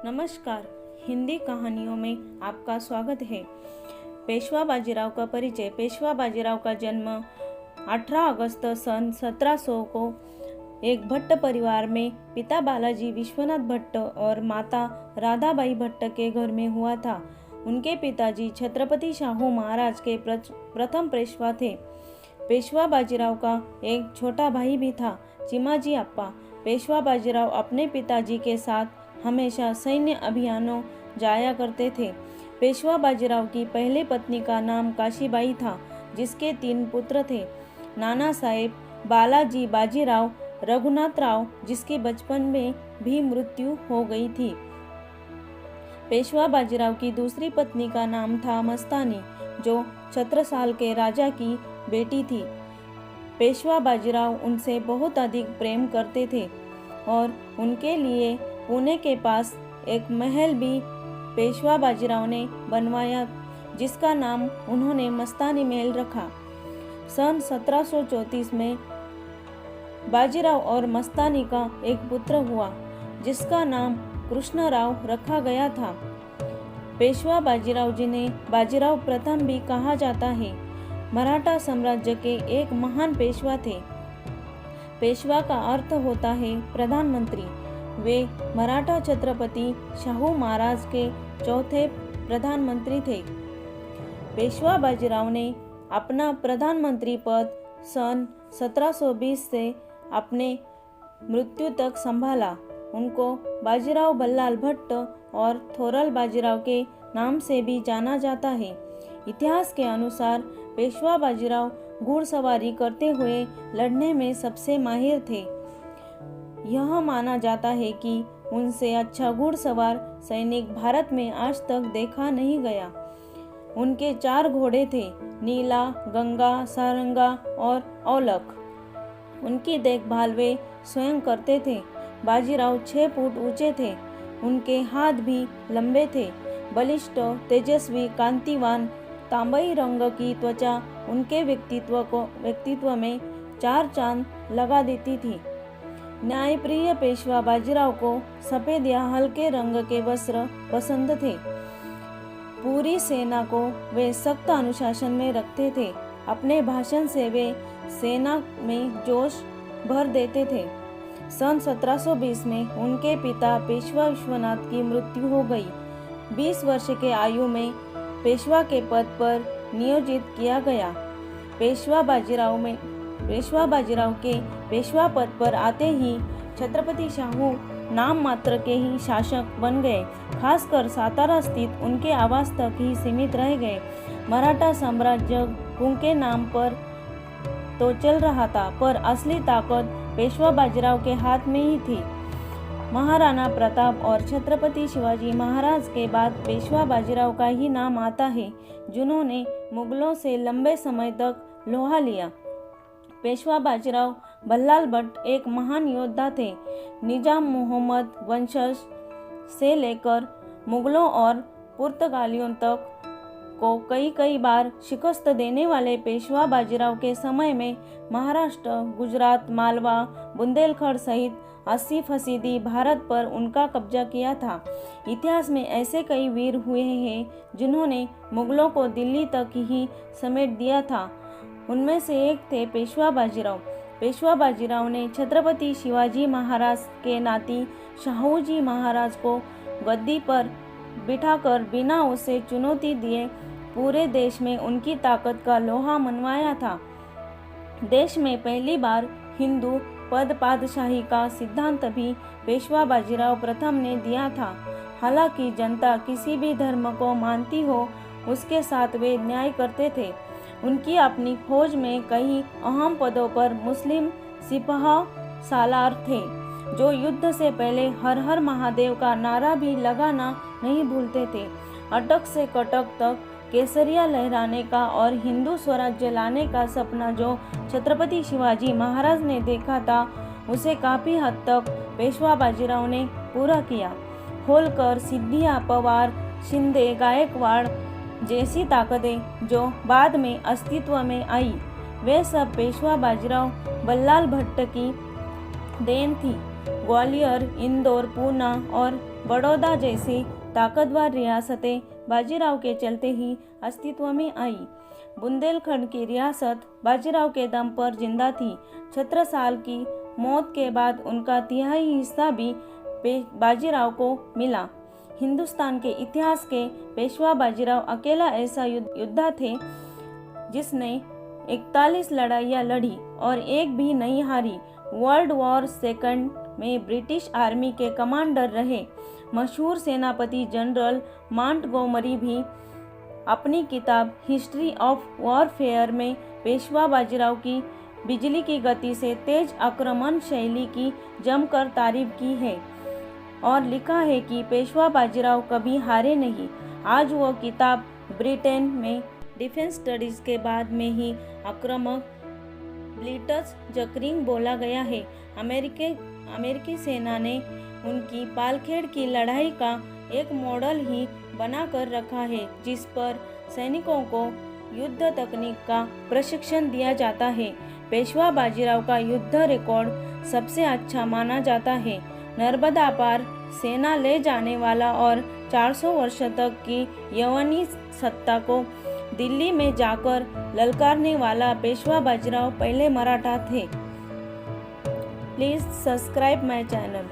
नमस्कार। हिंदी कहानियों में आपका स्वागत है। पेशवा बाजीराव का परिचय। पेशवा बाजीराव का जन्म 18 अगस्त सन 1700 को एक भट्ट परिवार में पिता बालाजी विश्वनाथ भट्ट और माता राधाबाई भट्ट के घर में हुआ था। उनके पिताजी छत्रपति शाहू महाराज के प्रथम पेशवा थे। पेशवा बाजीराव का एक छोटा भाई भी था, चिमाजी अप्पा। पेशवा बाजीराव अपने पिताजी के साथ हमेशा सैन्य अभियानों जाया करते थे। पेशवा बाजीराव की पहली पत्नी का नाम काशीबाई था, जिसके 3 पुत्र थे, नाना साहेब, बालाजी बाजीराव, रघुनाथराव, जिसकी बचपन में भी मृत्यु हो गई थी। पेशवा बाजीराव की दूसरी पत्नी का नाम था मस्तानी, जो छत्रसाल के राजा की बेटी थी। पेशवा बाजीराव उनसे बहुत अधिक प्रेम करते थे और उनके लिए पुणे के पास एक महल भी पेशवा बाजीराव ने बनवाया, जिसका नाम उन्होंने मस्तानी महल रखा। सन 1734 में बाजीराव और मस्तानी का एक पुत्र हुआ, जिसका नाम कृष्णराव रखा गया था। पेशवा बाजीराव, जिन्हें बाजीराव प्रथम भी कहा जाता है, मराठा साम्राज्य के एक महान पेशवा थे। पेशवा का अर्थ होता है प्रधानमंत्री। वे मराठा छत्रपति शाहू महाराज के चौथे प्रधानमंत्री थे। पेशवा बाजीराव ने अपना प्रधानमंत्री पद सन 1720 से अपने मृत्यु तक संभाला। उनको बाजीराव बल्लाल भट्ट और थोरल बाजीराव के नाम से भी जाना जाता है। इतिहास के अनुसार पेशवा बाजीराव घुड़सवारी करते हुए लड़ने में सबसे माहिर थे। यह माना जाता है कि उनसे अच्छा घुड़सवार सैनिक भारत में आज तक देखा नहीं गया। उनके 4 घोड़े थे, नीला, गंगा, सारंगा और औलख। उनकी देखभाल वे स्वयं करते थे। बाजीराव 6 फुट ऊंचे थे। उनके हाथ भी लंबे थे। बलिष्ठ, तेजस्वी, कांतिवान, तांबई रंग की त्वचा उनके व्यक्तित्व में 4 चांद लगा देती थी। न्यायप्रिय पेशवा बाजीराव को सफेद या हल्के रंग के वस्त्र पसंद थे। पूरी सेना को वे सख्त अनुशासन में रखते थे। अपने भाषण से वे सेना में जोश भर देते थे। सन 1720 में उनके पिता पेशवा विश्वनाथ की मृत्यु हो गई। 20 वर्ष के आयु में पेशवा के पद पर नियोजित किया गया। पेशवा बाजीराव के पेशवा पद पर आते ही छत्रपति शाहू नाम मात्र के ही शासक बन गए। खासकर सातारा स्थित उनके आवास तक ही सीमित रह गए। मराठा साम्राज्य उनके नाम पर तो चल रहा था, पर असली ताकत पेशवा बाजीराव के हाथ में ही थी। महाराणा प्रताप और छत्रपति शिवाजी महाराज के बाद पेशवा बाजीराव का ही नाम आता है, जिन्होंने मुगलों से लंबे समय तक लोहा लिया। पेशवा बाजीराव बल्लाल भट्ट एक महान योद्धा थे। निजाम मोहम्मद वंशज से लेकर मुगलों और पुर्तगालियों तक को कई बार शिकस्त देने वाले पेशवा बाजीराव के समय में महाराष्ट्र, गुजरात, मालवा, बुंदेलखंड सहित 80% भारत पर उनका कब्जा किया था। इतिहास में ऐसे कई वीर हुए हैं जिन्होंने मुगलों को दिल्ली तक ही समेट दिया था। उनमें से एक थे पेशवा बाजीराव। पेशवा बाजीराव ने छत्रपति शिवाजी महाराज के नाती शाहूजी महाराज को गद्दी पर बिठाकर बिना उसे चुनौती दिए पूरे देश में उनकी ताकत का लोहा मनवाया था। देश में पहली बार हिंदू पद पातशाही का सिद्धांत भी पेशवा बाजीराव प्रथम ने दिया था। हालांकि जनता किसी भी धर्म को मानती हो, उसके साथ वे न्याय करते थे। उनकी अपनी फौज में कई अहम पदों पर मुस्लिम सिपाह सालार थे, जो युद्ध से पहले हर हर महादेव का नारा भी लगाना नहीं भूलते थे। अटक से कटक तक केसरिया लहराने का और हिंदू स्वराज्य लाने का सपना जो छत्रपति शिवाजी महाराज ने देखा था, उसे काफ़ी हद तक पेशवा बाजीराव ने पूरा किया। होलकर, सिद्धिया, पवार, शिंदे, गायकवाड़ जैसी ताकतें जो बाद में अस्तित्व में आई, वे सब पेशवा बाजीराव बल्लाल भट्ट की देन थी। ग्वालियर, इंदौर, पूना और बड़ौदा जैसी ताकतवर रियासतें बाजीराव के चलते ही अस्तित्व में आई। बुंदेलखंड की रियासत बाजीराव के दम पर जिंदा थी। छत्रसाल की मौत के बाद उनका तिहाई हिस्सा भी बाजीराव को मिला। हिंदुस्तान के इतिहास के पेशवा बाजीराव अकेला ऐसा योद्धा थे जिसने 41 लड़ाइयाँ लड़ी और एक भी नहीं हारी। वर्ल्ड वॉर सेकंड में ब्रिटिश आर्मी के कमांडर रहे। मशहूर सेनापति जनरल मॉन्टगोमरी भी अपनी किताब हिस्ट्री ऑफ वॉरफेयर में पेशवा बाजीराव की बिजली की गति से तेज आक्रमण शैली की जमकर तारीफ की है और लिखा है कि पेशवा बाजीराव कभी हारे नहीं। आज वो किताब ब्रिटेन में डिफेंस स्टडीज के बाद में ही आक्रामक ब्लिट्ज़क्रिग बोला गया है। अमेरिकी सेना ने उनकी पालखेड़ की लड़ाई का एक मॉडल ही बना कर रखा है जिस पर सैनिकों को युद्ध तकनीक का प्रशिक्षण दिया जाता है। पेशवा बाजीराव का युद्ध रिकॉर्ड सबसे अच्छा माना जाता है। नर्मदा पार सेना ले जाने वाला और 400 वर्ष तक की यवनी सत्ता को दिल्ली में जाकर ललकारने वाला पेशवा बाजीराव पहले मराठा थे। Please subscribe my channel.